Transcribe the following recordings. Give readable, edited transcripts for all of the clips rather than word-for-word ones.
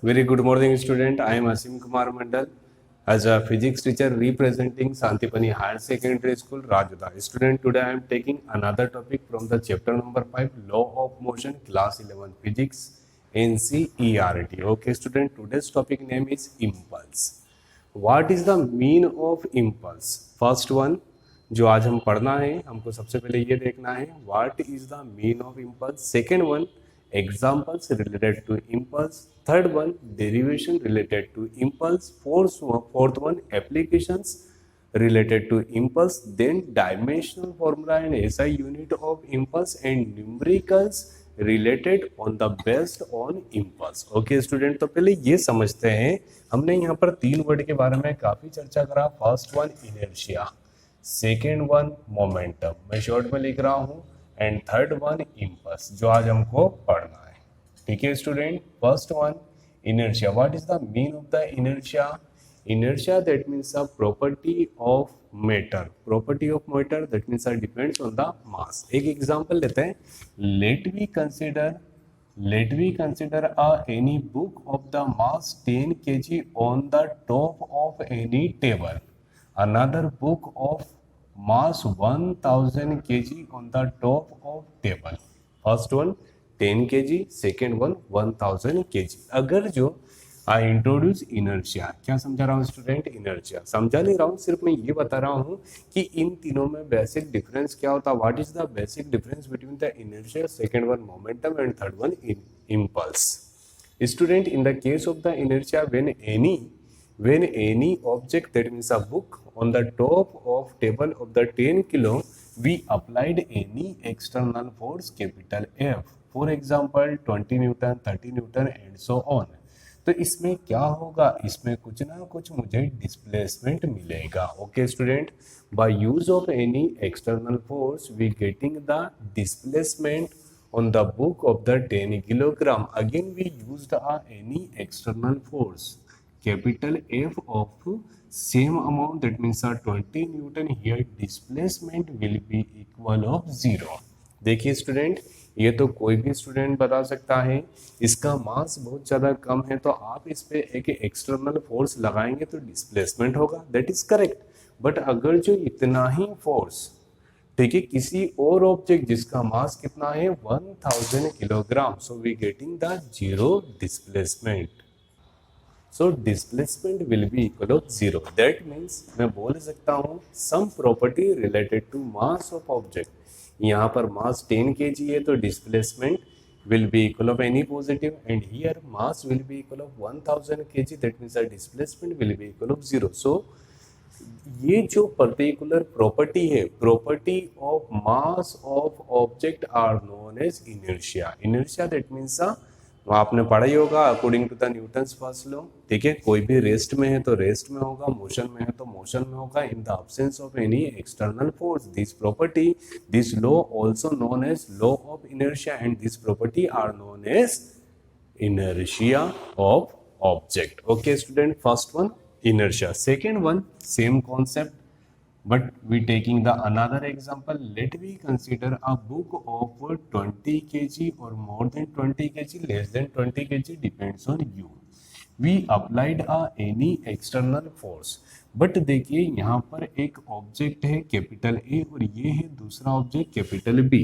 Very good morning, student. I am Asim Kumar Mandal as a physics teacher representing Santipani Higher Secondary School, Rajada. Student, today I am taking another topic from the chapter number 5, Law of Motion, class 11 Physics, NCERT. Okay, student, today's topic name is impulse. What is the mean of impulse? First one, जो आज हम पढ़ना है, हमको सबसे पहले ये देखना है what is the mean of impulse. Second one, examples related to impulse. Third one, derivation related to impulse. Fourth one, applications related to impulse. Then dimensional formula and SI unit of impulse and numericals related on the based on impulse. Okay student, तो पहले ये समझते हैं, हमने यहाँ पर तीन word के बारे में काफी चर्चा करा. First one inertia, second one momentum, मैं शॉर्ट में लिख रहा हूँ, एंड थर्ड वन इम्पल्स, जो आज हमको पढ़ना है. ठीक है student. First one inertia. What is the mean of the inertia? Inertia that means a property of matter. Property of matter that means depends on the mass. एक example लेते हैं. Let we consider any book of the mass 10 kg on the top of any table. Another book of mass 1000 kg on the top of table. First one 10 kg, second one 1000 kg. अगर जो I introduce inertia, क्या समझा रहा हूँ student? Inertia समझा नहीं रहा हूँ, सिर्फ मैं ये बता रहा हूँ कि इन तीनों में बेसिक डिफरेंस क्या होता है. What is the basic difference between the inertia, second one momentum and third one impulse. Student, in the case of the inertia, when any object, that means a book, on the top of table of the 10 kilo, we applied any external force capital F, for example 20 Newton, 30 Newton and so on. तो इसमें क्या होगा? इसमें कुछ ना कुछ मुझे displacement मिलेगा. Okay student, by use of any external force we getting the displacement on the book of the 10 kilogram. Again we used any external force capital F of same amount, that means 20 Newton. Here displacement will be equal of 0. देखिए student, ये तो कोई भी student बता सकता है. इसका मास बहुत ज़्यादा कम है, तो आप इस पे एक एक्सटर्नल फोर्स लगाएंगे तो डिस्प्लेसमेंट होगा. That is correct. बट अगर जो इतना ही फोर्स, ठीक है, किसी और ऑब्जेक्ट जिसका मास कितना है 1000 kilogram, so we getting the zero displacement. So displacement will be equal of zero. That means मैं बोल सकता हूँ some property related to mass of object. यहाँ पर मास 10 kg है, तो displacement will be equal of any positive, and here mass will be equal of 1000 kg. that means the displacement will be equal of 0. so ये जो particular property है, property of mass of object are known as inertia. Inertia that means आपने पढ़ा ही होगा according to the Newton's first law. ठीक है, कोई भी रेस्ट में है तो रेस्ट में होगा, मोशन में है तो मोशन में होगा, in the absence of any external force. This property, this law also known as law of inertia, and this property are known as inertia of object. Okay student, first one inertia. Second one same concept, but we taking the another example. Let me consider a book of 20 kg or more than 20 kg, less than 20 kg, depends on you. We applied any external force. But देखिए यहाँ पर एक object है capital A और ये है दूसरा object capital B.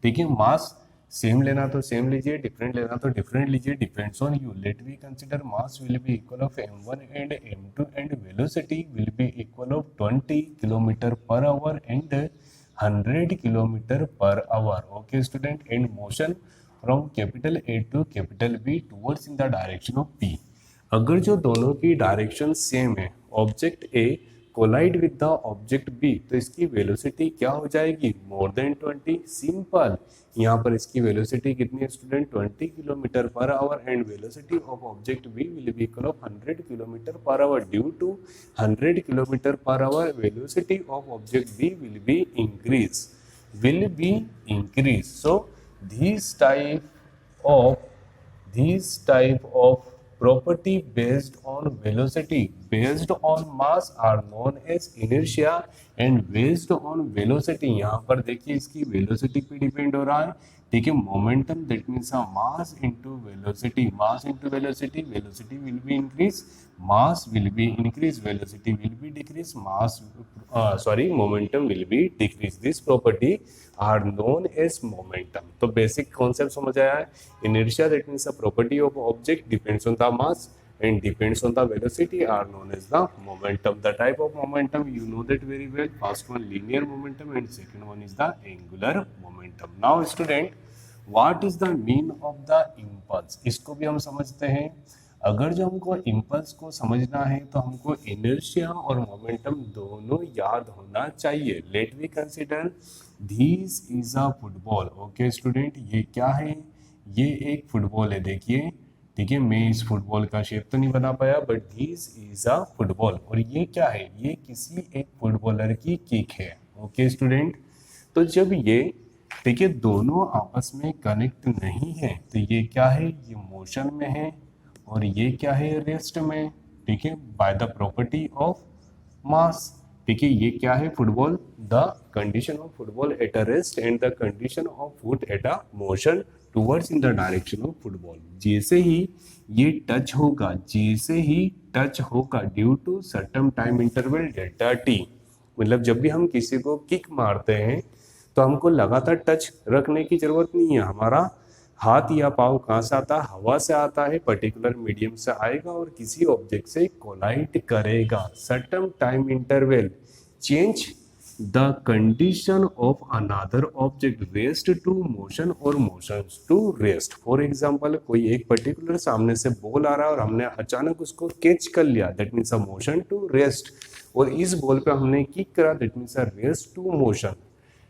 ठीक है, मास सेम लेना तो सेम लीजिए, डिफरेंट लेना तो डिफरेंट लीजिए, depends on you. Let we consider mass will be equal of m1 and m2 and velocity will be equal of 20 kilometre per hour and 100 kilometre per hour. Okay student, and motion from capital A to capital B towards in the direction of P. अगर जो दोनों की direction same है, object A collide with the object B, तो इसकी velocity क्या हो जाएगी? More than 20. सिंपल. यहाँ पर इसकी वेलोसिटी कितनी है student? 20 kilometre per hour, and velocity of object B will be equal of 100 kilometre per hour. Due to 100 kilometre per hour, velocity of object B will be increase. So this type of property based on velocity based on mass are known as inertia, and based on velocity, यहाँ पर देखिए इसकी velocity पे depend हो रहा है ठीक है, momentum that means mass into velocity, mass into velocity, velocity will be increase, mass will be increase, velocity will be decrease, mass momentum will be decrease, this property are known as momentum. तो basic concept समझ आया है। Inertia that means a property of object depends on the mass and depends on the velocity are known as the momentum. The type of momentum you know that very well. First one linear momentum and second one is the angular momentum. Now student, what is the mean of the impulse? इसको भी हम समझते हैं। अगर जो हमको impulse को समझना है तो हमको इनर्शिया और मोमेंटम दोनों याद होना चाहिए। Let we consider this is a football. Okay student, ये क्या है? ये एक फुटबॉल है, देखिए। ठीक है, मैं इस फुटबॉल का शेप तो नहीं बना पाया, but this is a football. और ये क्या है? ये किसी एक फुटबॉलर की किक है। ओके स्टूडेंट, तो जब ये, ठीक है, दोनों आपस में कनेक्ट नहीं है तो ये क्या है? ये मोशन में है और ये क्या है? रेस्ट में। ठीक है, by the property of mass. ठीक है, ये क्या है? Football. The condition of football at a rest and the condition of foot at a motion towards in the direction of football. जैसे ही ये टच होगा, जैसे ही टच होगा due to certain time interval delta T, मतलब जब भी हम किसी को किक मारते हैं तो हमको लगातार टच रखने की जरूरत नहीं है। हमारा हाथ या पाँव कहाँ से आता है? हवा से आता है, पर्टिकुलर मीडियम से आएगा और किसी ऑब्जेक्ट से कोलाइड करेगा। Certain time interval change the condition of another object rest to motion और motion to rest. For example, कोई एक पर्टिकुलर सामने से बॉल आ रहा है और हमने अचानक उसको कैच कर लिया, that means a motion to rest. और इस बॉल पे हमने किक करा, that means a rest to motion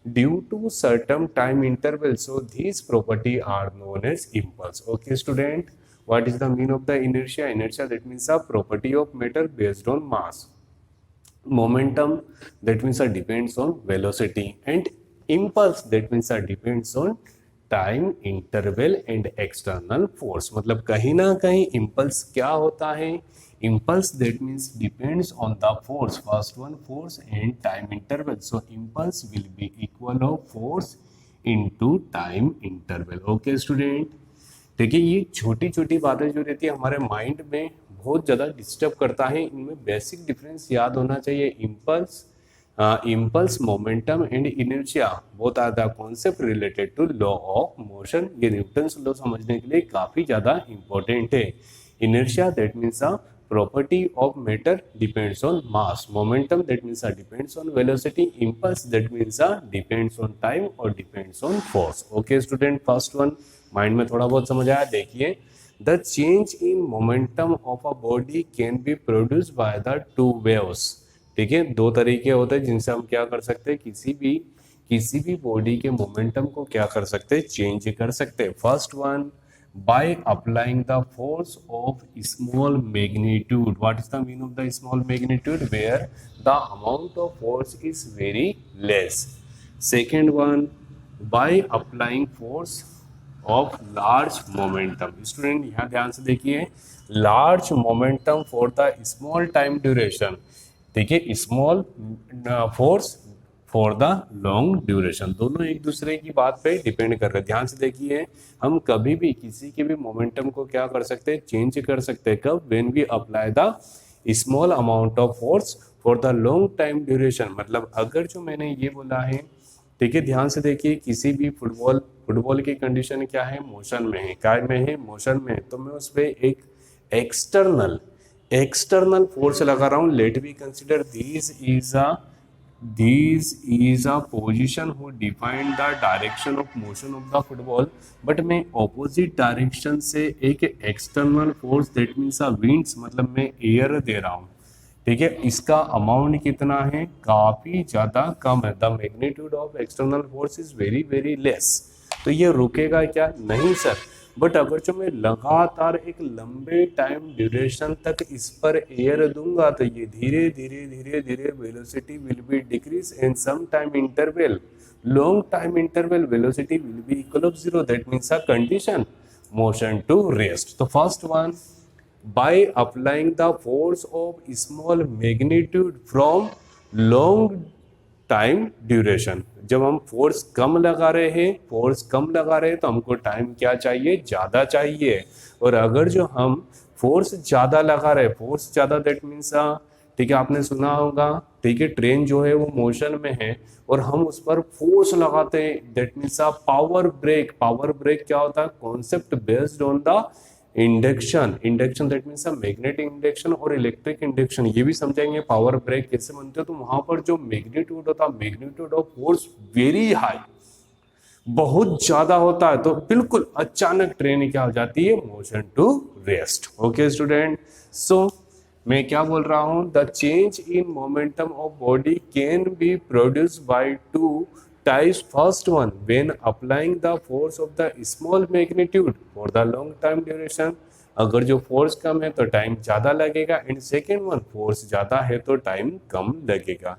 due to certain time interval. So these property are known as impulse. Okay student, what is the mean of the inertia? Inertia, that means a property of matter based on mass. Momentum, that means it depends on velocity, and impulse, that means it depends on time interval and external force. मतलब कहीं ना कहीं impulse क्या होता है? Impulse that means depends on the force, first one force and time interval. So impulse will be equal of force into time interval. Okay student, देखिए ये छोटी छोटी बातें जो रहती है हमारे माइंड में बहुत ज़्यादा डिस्टर्ब करता है, इनमें बेसिक डिफरेंस याद होना चाहिए। Impulse, momentum and inertia both are the concept related to law of motion. ये न्यूटन्स लॉ समझने के लिए काफ़ी ज़्यादा इंपॉर्टेंट है। Inertia that means a property of matter depends on mass, momentum that means depends on velocity, impulse that means depends on time or depends on force. Okay student, first one mind में थोड़ा बहुत समझ आया। देखिए, the change in momentum of a body can be produced by the two waves। ठीक है, दो तरीके होते हैं जिनसे हम क्या कर सकते हैं, किसी भी बॉडी के मोमेंटम को क्या कर सकते हैं? चेंज कर सकते हैं। First one, by applying the force of small magnitude. What is the meaning of the small magnitude? Where the amount of force is very less. Second one, by applying force of large momentum. Student यहाँ ध्यान से देखिए, large momentum for the small time duration। ठीक है, small force for the long duration, दोनों एक दूसरे की बात पे डिपेंड कर रहे हैं। ध्यान से देखिए, हम कभी भी किसी के भी मोमेंटम को क्या कर सकते हैं? चेंज कर सकते हैं। कब? When we apply the small amount of force for the long time duration. मतलब अगर जो मैंने ये बोला है, ठीक है, ध्यान से देखिए, किसी भी फुटबॉल की कंडीशन क्या है? मोशन में है। काय में है? मोशन में है। तो मैं उस पर एक एक्सटर्नल फोर्स लगा रहा हूँ। Let we consider this is a position who define the direction of motion of the football, but मैं ऑपोजिट डायरेक्शन से एक external force that means a winds, मतलब मैं एयर दे रहा हूँ। ठीक है, इसका अमाउंट कितना है? काफी ज्यादा कम है। The magnitude of external force is very very less. तो ये रुकेगा क्या? नहीं सर। बट अगर जो मैं लगातार एक लंबे टाइम ड्यूरेशन तक इस पर एयर दूंगा तो ये धीरे धीरे धीरे धीरे velocity will be decrease and some time interval, long time interval velocity will be equal of zero. That means a condition motion to rest. तो first one, by applying the force of small magnitude from long time duration. जब हम force कम लगा रहे हैं तो हमको time क्या चाहिए, ज़्यादा चाहिए। और अगर जो हम फोर्स ज़्यादा लगा रहे, फोर्स ज़्यादा दैट मीन्स ठीक है, आपने सुना होगा, ठीक है, ट्रेन जो है वो मोशन में है और हम उस पर फोर्स लगाते हैं, that means power brake. Power brake क्या होता है, concept based on the induction that means magnetic induction और इलेक्ट्रिक इंडक्शन, ये भी समझाएंगे पावर ब्रेक कैसे बनते हो। तो वहां पर जो मैग्नीट्यूड होता है, magnitude of force very high, बहुत ज्यादा होता है, तो बिल्कुल अचानक ट्रेन क्या हो जाती है, motion to rest. Okay student, so मैं क्या बोल रहा हूं, the change in momentum of body can be produce by two types. First one, when applying the force of the small magnitude for the long time duration, अगर जो force कम है तो time ज्यादा लगेगा, एंड सेकेंड वन, फोर्स ज्यादा है तो time कम लगेगा।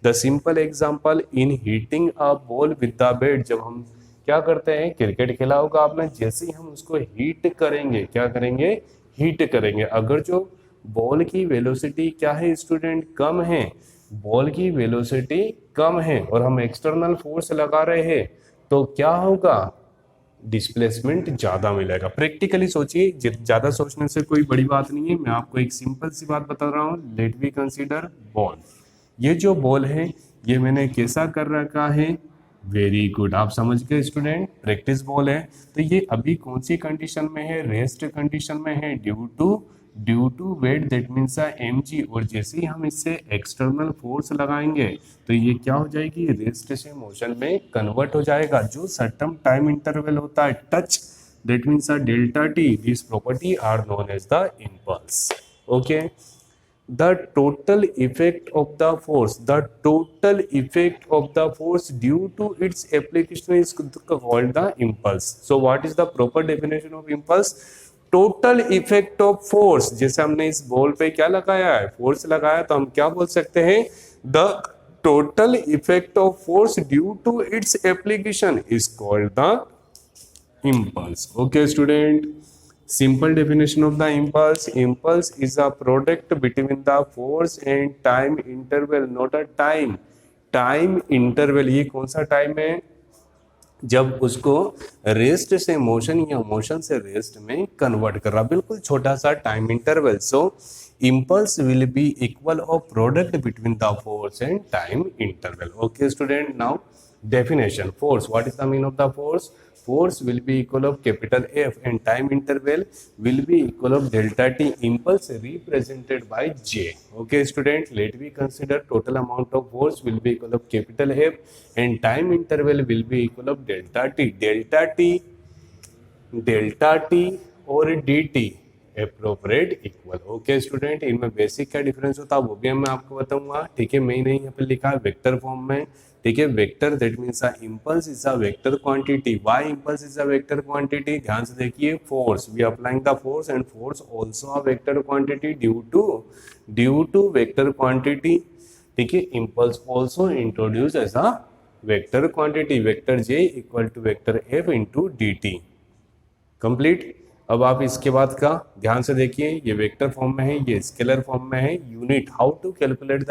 The simple example, in heating a ball with the bat, जब हम क्या करते हैं, क्रिकेट खेला होगा आपने, जैसे ही हम उसको हीट करेंगे, क्या करेंगे, हीट करेंगे, अगर जो बॉल की वेलोसिटी क्या है स्टूडेंट, कम है, बॉल की वेलोसिटी कम है और हम एक्सटर्नल फोर्स लगा रहे हैं, तो क्या होगा, डिस्प्लेसमेंट ज्यादा मिलेगा। प्रैक्टिकली सोचिए, ज्यादा सोचने से कोई बड़ी बात नहीं है, मैं आपको एक सिंपल सी बात बता रहा हूं। लेट वी कंसीडर बॉल, ये जो बॉल है ये मैंने कैसा कर रखा है, वेरी गुड, आप समझ गए स्टूडेंट, प्रैक्टिस बॉल है। तो ये अभी कौन सी कंडीशन में है, रेस्ट कंडीशन में है, due to weight that means mg, और जैसे ही हम इससे एक्सटर्नल फोर्स लगाएंगे तो ये क्या हो जाएगी, रेस्ट से मोशन में कन्वर्ट हो जाएगा। जो सर्टेन टाइम इंटरवल होता है, touch that means delta T, this property are known as the impulse. Okay, the total effect of the force due to its application is called the impulse. So what is the proper definition of impulse? Total effect of force, जैसे हमने इस ball पे क्या लगाया है, force लगाया, तो हम क्या बोल सकते हैं, the total effect of force due to its application is called the impulse. Okay student, simple definition of the impulse, impulse is a product between the force and time interval, not a time interval। ये कौन सा time है, जब उसको rest से motion या motion से rest में कन्वर्ट कर रहा, बिल्कुल छोटा सा time interval. So impulse will be equal of product between the force and time interval. Okay student, now definition, force, what is the meaning of the force? Force will be equal of capital F and time interval will be equal of delta t, impulse represented by J. Okay student, let me consider total amount of force will be equal of capital F and time interval will be equal of delta t और dt appropriate equal. Okay student, इनमें basic क्या difference होता है वो भी मैं आपको बताऊंगा। ठीक है, मैं नहीं यहाँ पे लिखा है वेक्टर फॉर्म में। ठीक है, vector that means impulse is a vector quantity. Why impulse is a vector quantity, ध्यान से देखिए, force we applying the force and force also a vector quantity due to vector quantity. ठीक है, impulse also introduce as a vector quantity, vector J equal to vector F into D T. Complete. अब आप इसके बाद का ध्यान से देखिए, ये वेक्टर फॉर्म में है, ये स्केलर फॉर्म में है। Unit, how to calculate the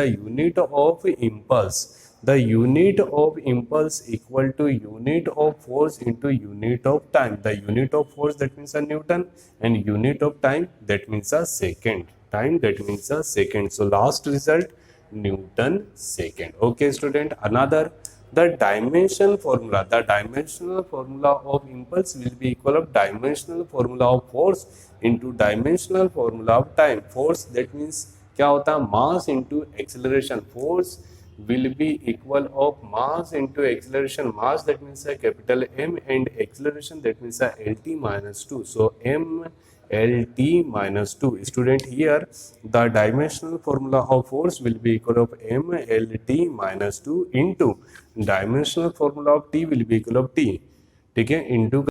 unit of impulse. The unit of impulse equal to unit of force into unit of time. The unit of force that means newton and unit of time that means second, time that means second. So last result newton second. Okay student, another the dimensional formula of impulse will be equal of dimensional formula of force into dimensional formula of time। force that means क्या होता है, mass into acceleration। force will be equal of mass into acceleration। mass that means a capital M and acceleration that means a LT minus 2। so M LT minus 2। student, here the dimensional formula of force will be equal of M LT minus 2 into dimensional formula of T will be equal of T। ठीक है, into